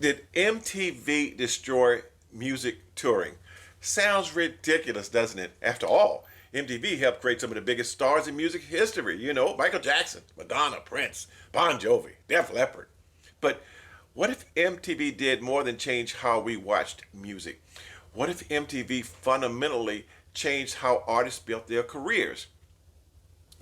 Did MTV destroy music touring? Sounds ridiculous, doesn't it? After all, MTV helped create some of the biggest stars in music history. You know, Michael Jackson, Madonna, Prince, Bon Jovi, Def Leppard. But what if MTV did more than change how we watched music? What if MTV fundamentally changed how artists built their careers?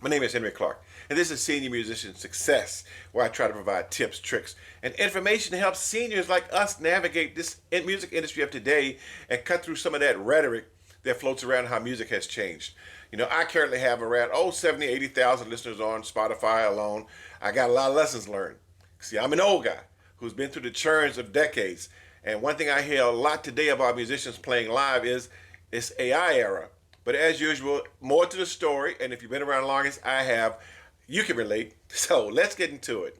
My name is Henry Clark, and this is Senior Musician Success, where I try to provide tips, tricks, and information to help seniors like us navigate this music industry of today and cut through some of that rhetoric that floats around how music has changed. You know, I currently have around 70, 80,000 listeners on Spotify alone. I got a lot of lessons learned. See, I'm an old guy who's been through the churns of decades, and one thing I hear a lot today about musicians playing live is this AI era. But as usual, more to the story, and if you've been around long as I have, you can relate. So let's get into it.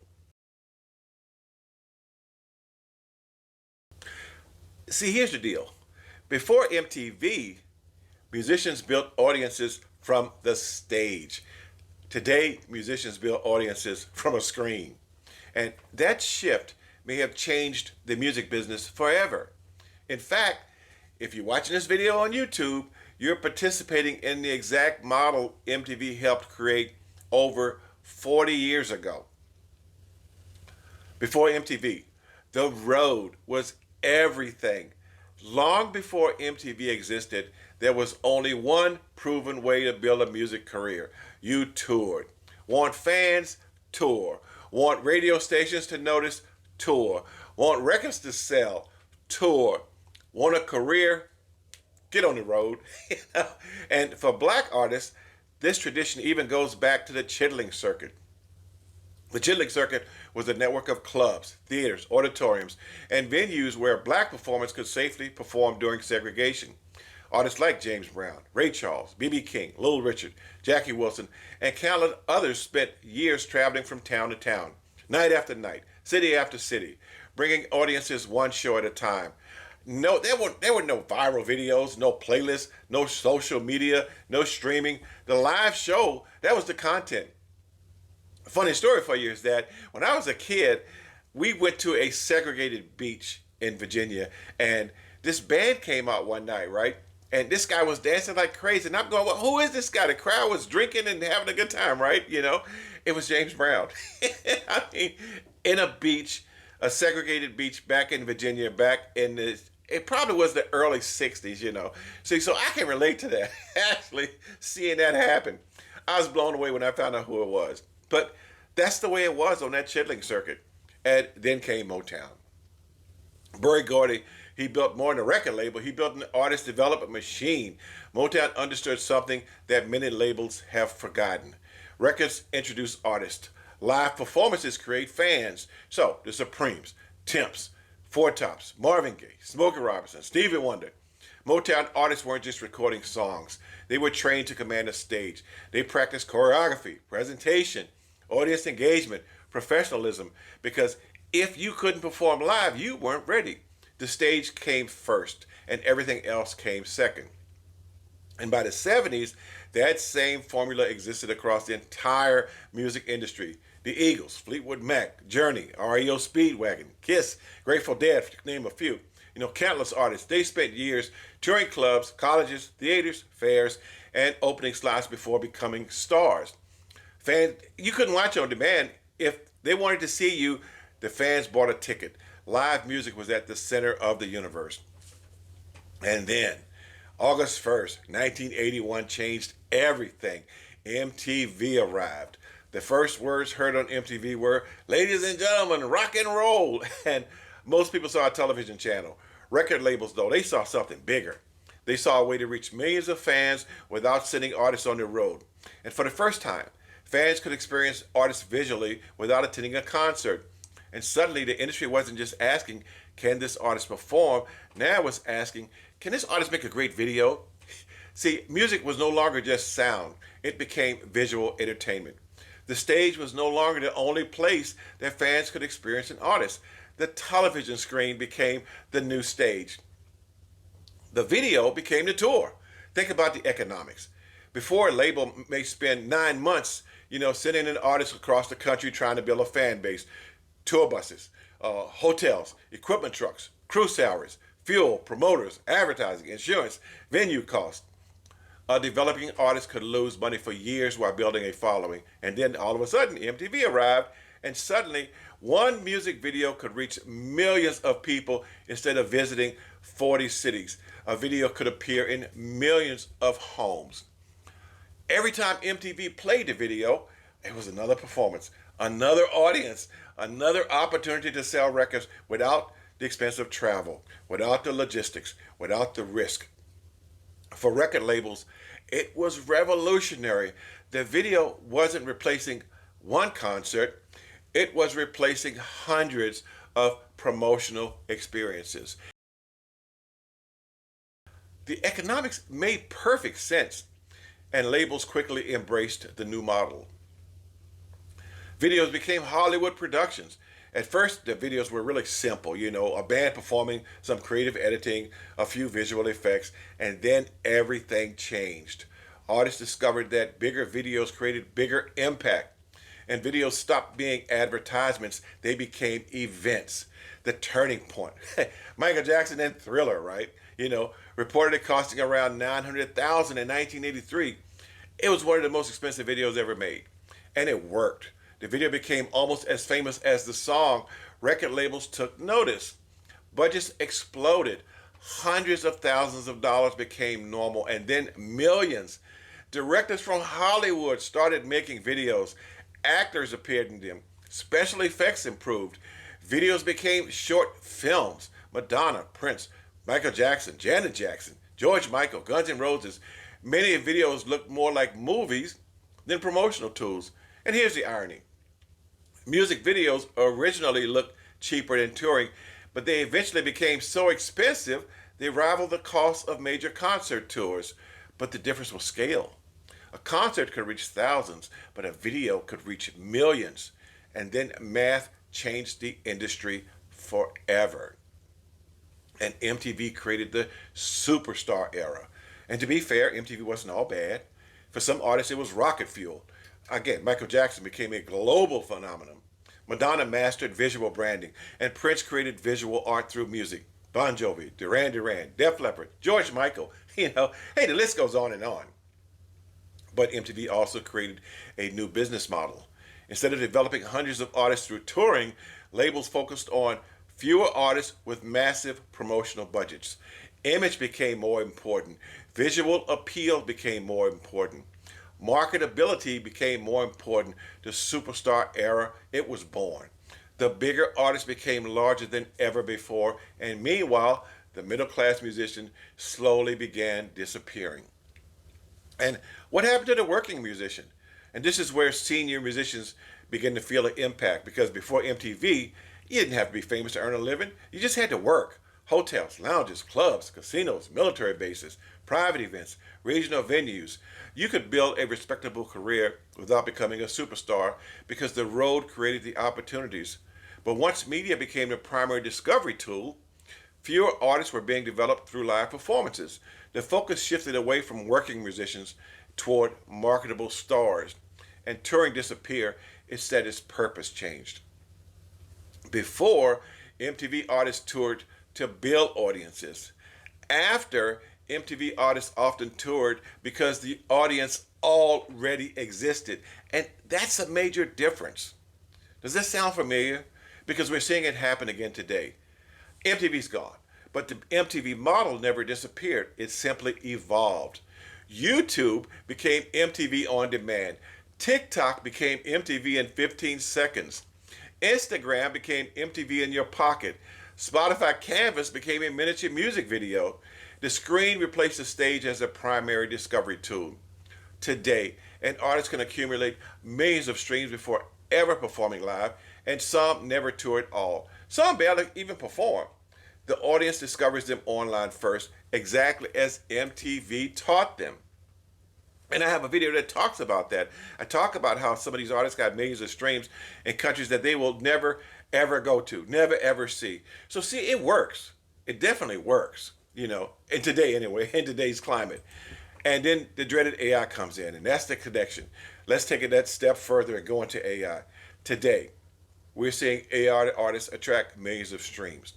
See, here's the deal. Before MTV, musicians built audiences from the stage. Today, musicians build audiences from a screen. And that shift may have changed the music business forever. In fact, if you're watching this video on YouTube, you're participating in the exact model MTV helped create over 40 years ago. Before MTV, the road was everything. Long before MTV existed, there was only one proven way to build a music career. You toured. Want fans? Tour. Want radio stations to notice? Tour. Want records to sell? Tour. Want a career? Get on the road. And for black artists, this tradition even goes back to the chitlin circuit. The chitlin circuit was a network of clubs, theaters, auditoriums, and venues where black performers could safely perform during segregation. Artists like James Brown, Ray Charles, B.B. King, Little Richard, Jackie Wilson, and countless others spent years traveling from town to town, night after night, city after city, bringing audiences one show at a time. No, there were no viral videos, no playlists, no social media, no streaming. The live show, that was the content. A funny story for you is that when I was a kid, we went to a segregated beach in Virginia, and this band came out one night, right? And this guy was dancing like crazy, and I'm going, well, who is this guy? The crowd was drinking and having a good time, right? You know, it was James Brown. I mean, in a segregated beach back in Virginia, back in it probably was the early 60s, you know. See, so I can relate to that, actually, seeing that happen. I was blown away when I found out who it was. But that's the way it was on that chitlin circuit. And then came Motown. Berry Gordy, he built more than a record label. He built an artist development machine. Motown understood something that many labels have forgotten. Records introduce artists. Live performances create fans. So, the Supremes, Temps, Four Tops, Marvin Gaye, Smokey Robinson, Stevie Wonder. Motown artists weren't just recording songs. They were trained to command a stage. They practiced choreography, presentation, audience engagement, professionalism, because if you couldn't perform live, you weren't ready. The stage came first, and everything else came second. And by the 70s, that same formula existed across the entire music industry. The Eagles, Fleetwood Mac, Journey, REO Speedwagon, Kiss, Grateful Dead, to name a few. You know, countless artists, they spent years touring clubs, colleges, theaters, fairs, and opening slots before becoming stars. Fans, you couldn't watch on demand. If they wanted to see you, the fans bought a ticket. Live music was at the center of the universe. And then, August 1st, 1981 changed everything. MTV arrived. The first words heard on MTV were, ladies and gentlemen, rock and roll. And most people saw a television channel. Record labels, though, they saw something bigger. They saw a way to reach millions of fans without sending artists on the road. And for the first time, fans could experience artists visually without attending a concert. And suddenly the industry wasn't just asking, can this artist perform? Now it was asking, can this artist make a great video? See, music was no longer just sound. It became visual entertainment. The stage was no longer the only place that fans could experience an artist. The television screen became the new stage. The video became the tour. Think about the economics. Before, a label may spend 9 months, sending an artist across the country trying to build a fan base. tour buses, hotels, equipment trucks, crew salaries, fuel, promoters, advertising, insurance, venue costs. A developing artist could lose money for years while building a following, and then all of a sudden MTV arrived, and suddenly one music video could reach millions of people instead of visiting 40 cities. A video could appear in millions of homes. Every time MTV played the video, it was another performance, another audience, another opportunity to sell records without the expense of travel, without the logistics, without the risk. For record labels, it was revolutionary. The video wasn't replacing one concert, it was replacing hundreds of promotional experiences. The economics made perfect sense, and labels quickly embraced the new model. Videos became Hollywood productions. At first, the videos were really simple, a band performing, some creative editing, a few visual effects, and then everything changed. Artists discovered that bigger videos created bigger impact, and videos stopped being advertisements, they became events. The turning point. Michael Jackson and Thriller, right? Reported it costing around $900,000 in 1983. It was one of the most expensive videos ever made, and it worked. The video became almost as famous as the song. Record labels took notice. Budgets exploded. Hundreds of thousands of dollars became normal, and then millions. Directors from Hollywood started making videos. Actors appeared in them. Special effects improved. Videos became short films. Madonna, Prince, Michael Jackson, Janet Jackson, George Michael, Guns N' Roses. Many videos looked more like movies than promotional tools. And here's the irony. Music videos originally looked cheaper than touring, but they eventually became so expensive they rivaled the cost of major concert tours. But the difference was scale. A concert could reach thousands, but a video could reach millions. And then math changed the industry forever. And MTV created the superstar era. And to be fair, MTV wasn't all bad. For some artists, it was rocket fuel. Again, Michael Jackson became a global phenomenon. Madonna mastered visual branding, and Prince created visual art through music. Bon Jovi, Duran Duran, Def Leppard, George Michael, hey, the list goes on and on. But MTV also created a new business model. Instead of developing hundreds of artists through touring, labels focused on fewer artists with massive promotional budgets. Image became more important. Visual appeal became more important. Marketability became more important. The superstar era, it was born. The bigger artists became larger than ever before, and meanwhile, the middle-class musician slowly began disappearing. And what happened to the working musician? And this is where senior musicians begin to feel an impact, because before MTV, you didn't have to be famous to earn a living. You just had to work. Hotels, lounges, clubs, casinos, military bases, private events, regional venues. You could build a respectable career without becoming a superstar because the road created the opportunities. But once media became the primary discovery tool, fewer artists were being developed through live performances. The focus shifted away from working musicians toward marketable stars, and touring disappeared. Instead, its purpose changed. Before, MTV artists toured to build audiences. After, MTV artists often toured because the audience already existed. And that's a major difference. Does this sound familiar? Because we're seeing it happen again today. MTV's gone, but the MTV model never disappeared. It simply evolved. YouTube became MTV on demand. TikTok became MTV in 15 seconds. Instagram became MTV in your pocket. Spotify Canvas became a miniature music video. The screen replaced the stage as a primary discovery tool. Today, an artist can accumulate millions of streams before ever performing live, and some never tour at all. Some barely even perform. The audience discovers them online first, exactly as MTV taught them. And I have a video that talks about that. I talk about how some of these artists got millions of streams in countries that they will never, ever go to, never, ever see. So see, it works. It definitely works, in today anyway, in today's climate. And then the dreaded AI comes in, and that's the connection. Let's take it that step further and go into AI. Today, We're seeing AI artists attract millions of streams.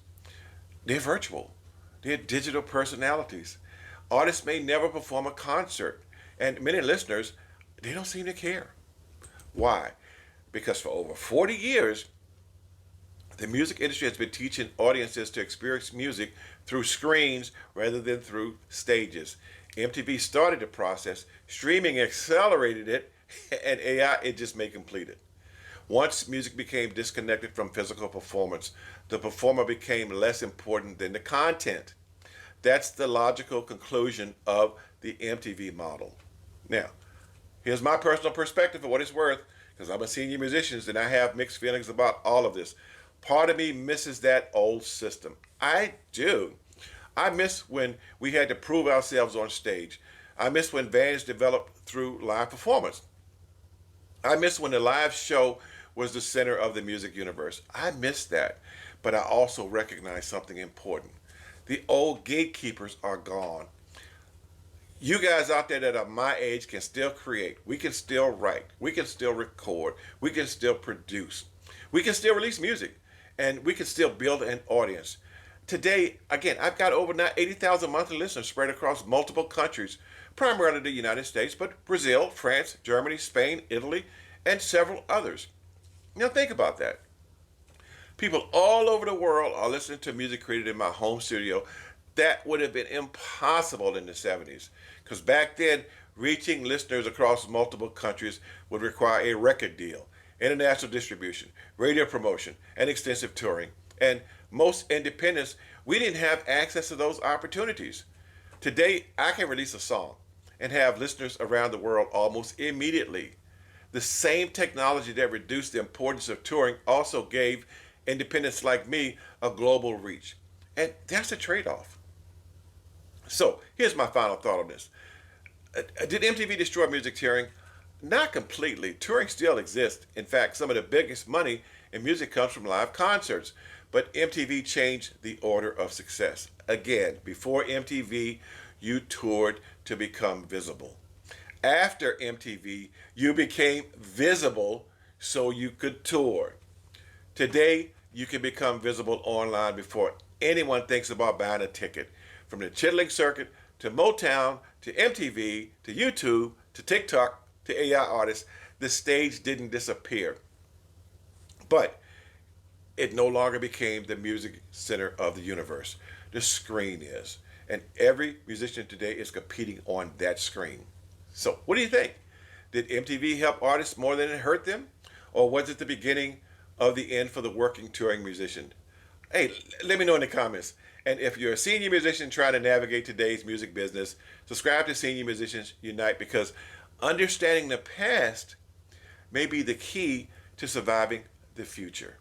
They're virtual. They're digital personalities. Artists may never perform a concert, and many listeners, they don't seem to care. Why? Because for over 40 years, the music industry has been teaching audiences to experience music through screens rather than through stages. MTV started the process, streaming accelerated it, and AI it just may complete it. Once music became disconnected from physical performance, the performer became less important than the content. That's the logical conclusion of the MTV model. Now, here's my personal perspective for what it's worth, because I'm a senior musician and I have mixed feelings about all of this. Part of me misses that old system. I do. I miss when we had to prove ourselves on stage. I miss when bands developed through live performance. I miss when the live show was the center of the music universe. I miss that. But I also recognize something important. The old gatekeepers are gone. You guys out there that are my age can still create. We can still write. We can still record. We can still produce. We can still release music. And we can still build an audience. Today, again, I've got over 80,000 monthly listeners spread across multiple countries, primarily the United States, but Brazil, France, Germany, Spain, Italy, and several others. Now think about that. People all over the world are listening to music created in my home studio. That would have been impossible in the 70s. Because back then, reaching listeners across multiple countries would require a record deal, international distribution, radio promotion, and extensive touring. And most independents, we didn't have access to those opportunities. Today, I can release a song and have listeners around the world almost immediately. The same technology that reduced the importance of touring also gave independents like me a global reach. And that's a trade-off. So here's my final thought on this. Did MTV destroy music touring? Not completely. Touring still exists. In fact, some of the biggest money in music comes from live concerts. But MTV changed the order of success. Again, before MTV, you toured to become visible. After MTV, you became visible so you could tour. Today, you can become visible online before anyone thinks about buying a ticket. From the chitlin circuit to Motown to MTV to YouTube to TikTok to AI artists, the stage didn't disappear. But it no longer became the music center of the universe. The screen is. And every musician today is competing on that screen. So, what do you think? Did MTV help artists more than it hurt them? Or was it the beginning of the end for the working touring musician? Hey, let me know in the comments. And if you're a senior musician trying to navigate today's music business, subscribe to Senior Musicians Unite, because understanding the past may be the key to surviving the future.